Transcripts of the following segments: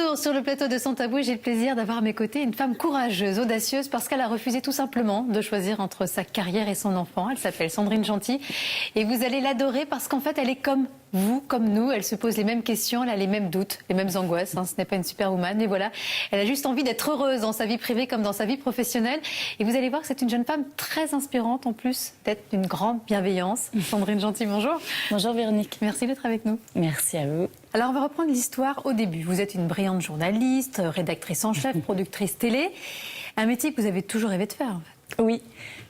retour sur le plateau de Sans Tabou et j'ai le plaisir d'avoir à mes côtés une femme courageuse, audacieuse, parce qu'elle a refusé tout simplement de choisir entre sa carrière et son enfant. Elle s'appelle Sandrine Gentil et vous allez l'adorer parce qu'en fait elle est comme vous, comme nous, elle se pose les mêmes questions, elle a les mêmes doutes, les mêmes angoisses. Ce n'est pas une superwoman, mais voilà, elle a juste envie d'être heureuse dans sa vie privée comme dans sa vie professionnelle. Et vous allez voir que c'est une jeune femme très inspirante, en plus d'être d'une grande bienveillance. Sandrine Gentil, bonjour. Bonjour Véronique. Merci d'être avec nous. Merci à vous. Alors on va reprendre l'histoire au début. Vous êtes une brillante journaliste, rédactrice en chef, productrice télé. Un métier que vous avez toujours rêvé de faire, en fait. Oui,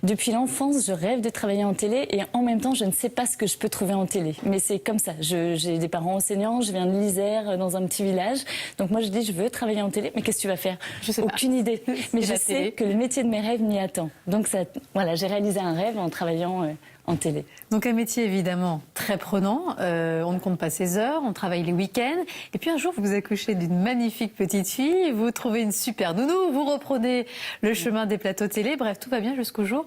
depuis l'enfance, je rêve de travailler en télé et en même temps, je ne sais pas ce que je peux trouver en télé. Mais c'est comme ça. J'ai des parents enseignants, je viens de l'Isère, dans un petit village. Donc moi, je dis, je veux travailler en télé, mais qu'est-ce que tu vas faire? Je sais Aucune idée. Mais je sais que le métier de mes rêves m'y attend. Donc ça, voilà, j'ai réalisé un rêve en travaillant en télé. Donc un métier évidemment très prenant, on ne compte pas ses heures, on travaille les week-ends. Et puis un jour, vous accouchez d'une magnifique petite fille, vous trouvez une super nounou, vous reprenez le chemin des plateaux télé. Bref, tout va bien jusqu'au jour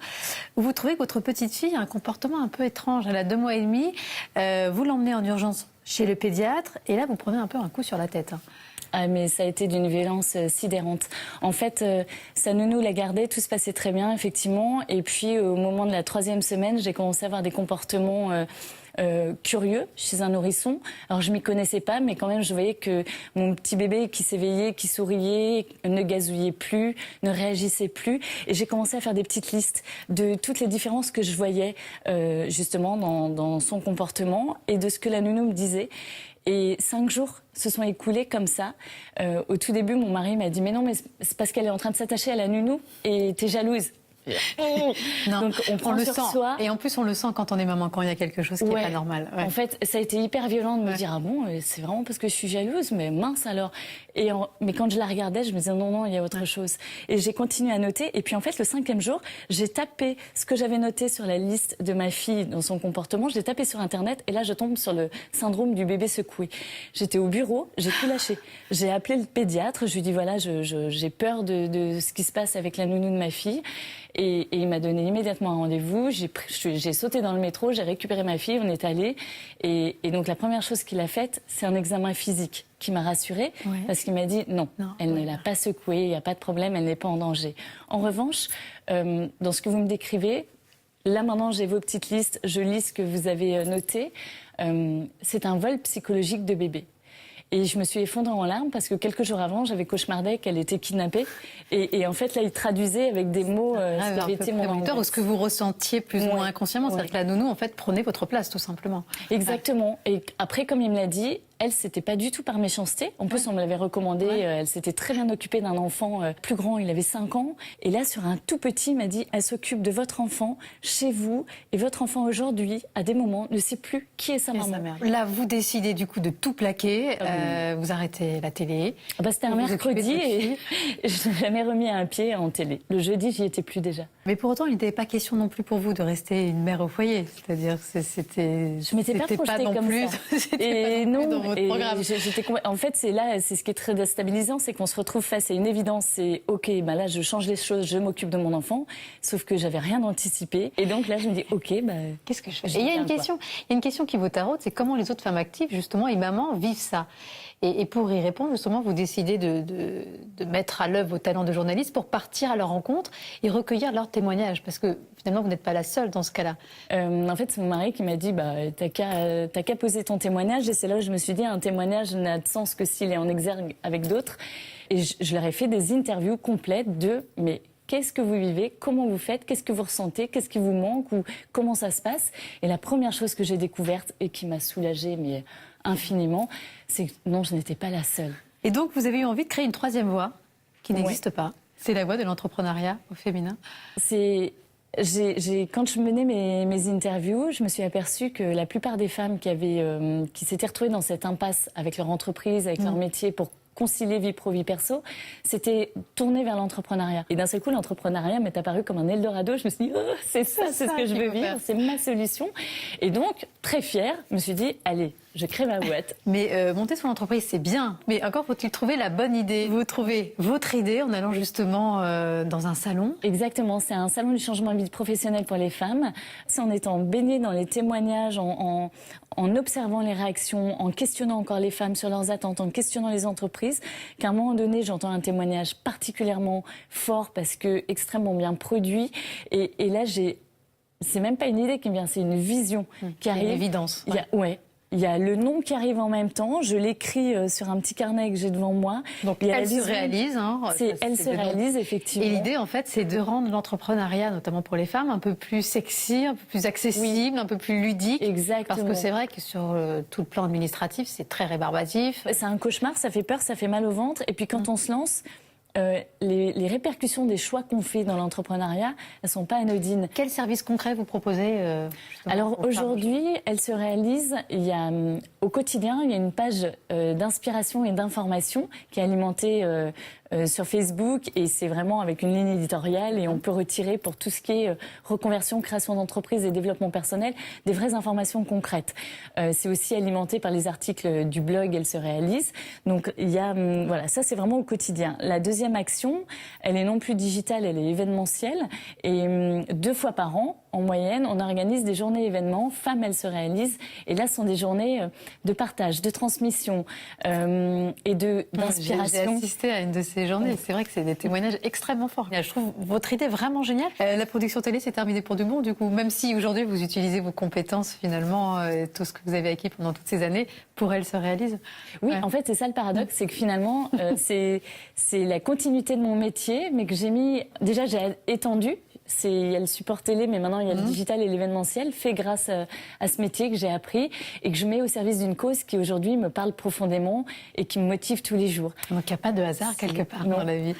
où vous trouvez que votre petite fille a un comportement un peu étrange. Elle a 2 mois et demi, vous l'emmenez en urgence chez le pédiatre et là, vous prenez un peu un coup sur la tête. Ah, mais ça a été d'une violence sidérante. En fait, sa nounou la gardait, tout se passait très bien, effectivement. Et puis, au moment de la 3e semaine, j'ai commencé à avoir des comportements curieux chez un nourrisson. Alors, je m'y connaissais pas, mais quand même, je voyais que mon petit bébé qui s'éveillait, qui souriait, ne gazouillait plus, ne réagissait plus. Et j'ai commencé à faire des petites listes de toutes les différences que je voyais, justement, dans son comportement et de ce que la nounou me disait. Et 5 jours se sont écoulés comme ça. Au tout début, mon mari m'a dit « Mais non, mais c'est parce qu'elle est en train de s'attacher à la nounou et t'es jalouse. » Non, donc on prend le sur sent. soi. Et en plus, on le sent quand on est maman, quand il y a quelque chose qui n'est pas normal. Ouais. En fait, ça a été hyper violent de me dire « Ah bon, c'est vraiment parce que je suis jalouse, mais mince alors. » Mais quand je la regardais, je me disais « Non, non, il y a autre chose. » Et j'ai continué à noter. Et puis en fait, le 5e jour, j'ai tapé ce que j'avais noté sur la liste de ma fille dans son comportement. Je l'ai tapé sur Internet et là, je tombe sur le syndrome du bébé secoué. J'étais au bureau, j'ai tout lâché. J'ai appelé le pédiatre. Je lui ai dit « Voilà, j'ai peur de ce qui se passe avec la nounou de ma fille. » Et il m'a donné immédiatement un rendez-vous. J'ai sauté dans le métro, j'ai récupéré ma fille, on est allés. Et donc la première chose qu'il a faite, c'est un examen physique qui m'a rassurée. Ouais. Parce qu'il m'a dit non, elle ne l'a pas secouée, il n'y a pas de problème, elle n'est pas en danger. En revanche, dans ce que vous me décrivez, là maintenant j'ai vos petites listes, je lis ce que vous avez noté. C'est un vol psychologique de bébé. Et je me suis effondrée en larmes parce que quelques jours avant, j'avais cauchemardé qu'elle était kidnappée. Et en fait, là, il traduisait avec des mots ce qu'avait été mon angoisse. Ou ce que vous ressentiez plus ou moins inconsciemment. C'est-à-dire que la nounou, en fait, prenait votre place, tout simplement. Exactement. Et après, comme il me l'a dit, elle, c'était pas du tout par méchanceté. En plus, on me l'avait recommandé. Elle s'était très bien occupée d'un enfant plus grand. Il avait 5 ans. Et là, sur un tout petit, il m'a dit, elle s'occupe de votre enfant chez vous. Et votre enfant, aujourd'hui, à des moments, ne sait plus qui est sa maman. Là, vous décidez du coup de tout plaquer. Vous arrêtez la télé. C'était un mercredi et je n'ai jamais remis un pied en télé. Le jeudi, j'y étais plus déjà. Mais pour autant, il n'était pas question non plus pour vous de rester une mère au foyer. C'est-à-dire, je m'étais pas projetée comme ça. Et non. En fait, c'est ce qui est très déstabilisant, c'est qu'on se retrouve face à une évidence. C'est ok, là, je change les choses, je m'occupe de mon enfant. Sauf que j'avais rien anticipé. Et donc là, je me dis ok, qu'est-ce que je fais? Et il y a une question qui vous taraude, c'est comment les autres femmes actives, justement, et mamans vivent ça. Et pour y répondre, justement, vous décidez de mettre à l'œuvre vos talents de journaliste pour partir à leur rencontre et recueillir leurs témoignages. Parce que finalement, vous n'êtes pas la seule dans ce cas-là. En fait, c'est mon mari qui m'a dit t'as qu'à poser ton témoignage. Et c'est là où je me suis dit un témoignage n'a de sens que s'il est en exergue avec d'autres. Et je leur ai fait des interviews complètes mais qu'est-ce que vous vivez? Comment vous faites? Qu'est-ce que vous ressentez? Qu'est-ce qui vous manque? Ou comment ça se passe? Et la première chose que j'ai découverte et qui m'a soulagée, mais infiniment, c'est que non, je n'étais pas la seule. Et donc, vous avez eu envie de créer une 3e voie qui n'existe pas. C'est la voie de l'entrepreneuriat au féminin. Quand je menais mes interviews, je me suis aperçue que la plupart des femmes qui s'étaient retrouvées dans cette impasse avec leur entreprise, avec leur métier pour concilier vie pro, vie perso, c'était tourné vers l'entrepreneuriat. Et d'un seul coup, l'entrepreneuriat m'est apparu comme un Eldorado. Je me suis dit, c'est ça, c'est ce que je veux vivre, c'est ma solution. Et donc, très fière, je me suis dit, allez, je crée ma boîte. Mais monter son entreprise, c'est bien. Mais encore faut-il trouver la bonne idée. Vous trouvez votre idée en allant justement dans un salon. Exactement, c'est un salon du changement de vie professionnel pour les femmes. C'est en étant baignée dans les témoignages, en observant les réactions, en questionnant encore les femmes sur leurs attentes, en questionnant les entreprises, qu'à un moment donné, j'entends un témoignage particulièrement fort parce que extrêmement bien produit. Et là, c'est même pas une idée qui me vient, c'est une vision qui arrive. Une évidence. Il y a le nom qui arrive en même temps. Je l'écris sur un petit carnet que j'ai devant moi. Donc elle se réalise. Elle se réalise, effectivement. Et l'idée, en fait, c'est de rendre l'entrepreneuriat, notamment pour les femmes, un peu plus sexy, un peu plus accessible, un peu plus ludique. Exactement. Parce que c'est vrai que sur tout le plan administratif, c'est très rébarbatif. C'est un cauchemar, ça fait peur, ça fait mal au ventre. Et puis quand on se lance... les répercussions des choix qu'on fait dans l'entrepreneuriat, elles sont pas anodines. Quel service concret vous proposez Alors aujourd'hui, elle se réalise. Il y a au quotidien, il y a une page d'inspiration et d'information qui est alimentée sur Facebook et c'est vraiment avec une ligne éditoriale et on peut retirer pour tout ce qui est reconversion, création d'entreprise et développement personnel des vraies informations concrètes. C'est aussi alimenté par les articles du blog Elle se réalise. Donc il y a voilà, ça c'est vraiment au quotidien. La deuxième action, elle est non plus digitale, elle est événementielle et 2 fois par an, en moyenne, on organise des journées événements. Femmes, elles se réalisent. Et là, ce sont des journées de partage, de transmission et d'inspiration. J'ai assisté à une de ces journées. C'est vrai que c'est des témoignages extrêmement forts. Je trouve votre idée vraiment géniale. La production télé, c'est terminé pour du bon, du coup. Même si aujourd'hui, vous utilisez vos compétences, finalement, tout ce que vous avez acquis pendant toutes ces années, pour Elle se réalise. Oui, en fait, c'est ça le paradoxe. C'est que finalement, c'est la continuité de mon métier, mais que j'ai mis... Déjà, j'ai étendu. Il y a le support télé, mais maintenant il y a le digital et l'événementiel, fait grâce à ce métier que j'ai appris et que je mets au service d'une cause qui aujourd'hui me parle profondément et qui me motive tous les jours. Donc il n'y a pas de hasard quelque part dans la vie.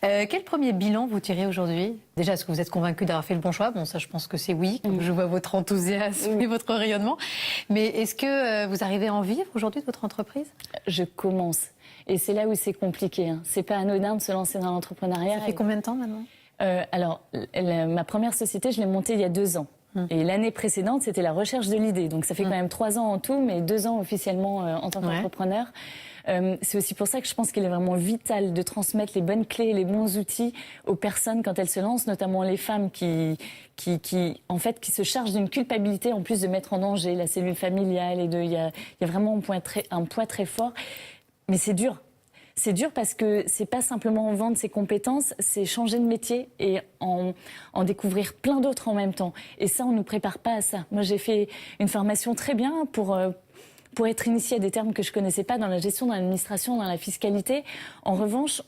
Quel premier bilan vous tirez aujourd'hui? Déjà, est-ce que vous êtes convaincu d'avoir fait le bon choix? Bon, ça je pense que c'est oui, comme je vois votre enthousiasme et votre rayonnement. Mais est-ce que vous arrivez à en vivre aujourd'hui de votre entreprise? Je commence. Et c'est là où c'est compliqué. C'est pas anodin de se lancer dans l'entrepreneuriat. Ça fait combien de temps maintenant? Alors, ma première société, je l'ai montée il y a 2 ans. Et l'année précédente, c'était la recherche de l'idée. Donc ça fait quand même 3 ans en tout, mais 2 ans officiellement en tant qu'entrepreneur. C'est aussi pour ça que je pense qu'il est vraiment vital de transmettre les bonnes clés et les bons outils aux personnes quand elles se lancent, notamment les femmes qui se chargent d'une culpabilité en plus de mettre en danger la cellule familiale. Il y a vraiment un poids très fort. Mais c'est dur. C'est dur parce que c'est pas simplement vendre ses compétences, c'est changer de métier et en découvrir plein d'autres en même temps. Et ça, on nous prépare pas à ça. Moi, j'ai fait une formation très bien pour être initiée à des termes que je connaissais pas dans la gestion, dans l'administration, dans la fiscalité. En revanche,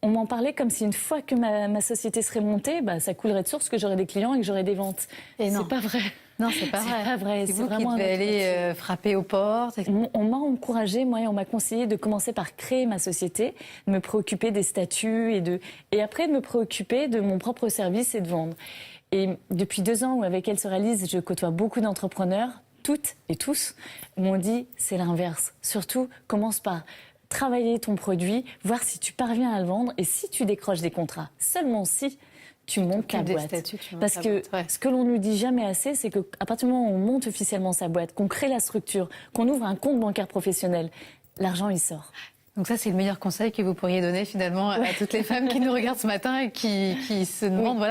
on m'en parlait comme si une fois que ma société serait montée, ça coulerait de source, que j'aurais des clients et que j'aurais des ventes. Et c'est pas vrai. Non, c'est pas vrai. C'est vous qui devez aller frapper aux portes. On m'a encouragée, moi, et on m'a conseillé de commencer par créer ma société, de me préoccuper des statuts et après de me préoccuper de mon propre service et de vendre. Et depuis 2 ans où avec Elle se réalise, je côtoie beaucoup d'entrepreneurs, toutes et tous m'ont dit c'est l'inverse. Surtout, commence par travailler ton produit, voir si tu parviens à le vendre et si tu décroches des contrats. Seulement si tu montes ta boîte. Parce que ce que l'on nous dit jamais assez, c'est qu'à partir du moment où on monte officiellement sa boîte, qu'on crée la structure, qu'on ouvre un compte bancaire professionnel, l'argent, il sort. Donc ça, c'est le meilleur conseil que vous pourriez donner finalement à toutes les femmes qui nous regardent ce matin et qui se demandent,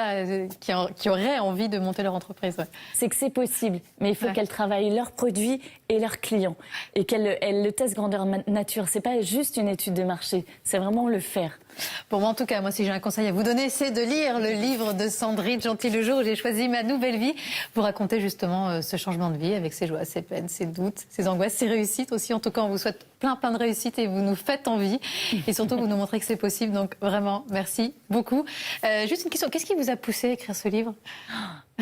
qui auraient envie de monter leur entreprise. C'est que c'est possible, mais il faut qu'elles travaillent leurs produits et leurs clients et qu'elles le testent grandeur nature. C'est pas juste une étude de marché, c'est vraiment le faire. Bon, moi, en tout cas, moi, si j'ai un conseil à vous donner, c'est de lire le livre de Sandrine Gentil, Le jour où j'ai choisi ma nouvelle vie. Vous racontez justement ce changement de vie avec ses joies, ses peines, ses doutes, ses angoisses, ses réussites aussi. En tout cas, on vous souhaite plein de réussites et vous nous faites envie. Et surtout, vous nous montrez que c'est possible. Donc, vraiment, merci beaucoup. Juste une question. Qu'est-ce qui vous a poussé à écrire ce livre?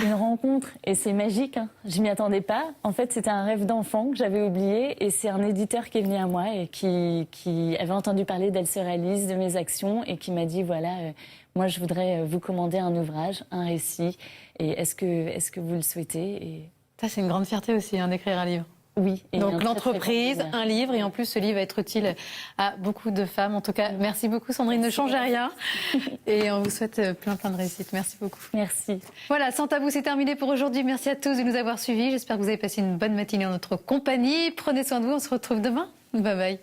Une rencontre, et c'est magique, je m'y attendais pas. En fait, c'était un rêve d'enfant que j'avais oublié, et c'est un éditeur qui est venu à moi et qui avait entendu parler d'Elle se réalise, de mes actions, et qui m'a dit, voilà, moi je voudrais vous commander un ouvrage, un récit, et est-ce que vous le souhaitez? Ça, c'est une grande fierté aussi, d'écrire un livre. Oui. Et Donc un très, l'entreprise, très bon un livre, et en plus ce livre va être utile à beaucoup de femmes. En tout cas, merci beaucoup Sandrine, ne changez rien. Et on vous souhaite plein de réussite. Merci beaucoup. Merci. Voilà, Sans Tabou, c'est terminé pour aujourd'hui. Merci à tous de nous avoir suivis. J'espère que vous avez passé une bonne matinée en notre compagnie. Prenez soin de vous, on se retrouve demain. Bye bye.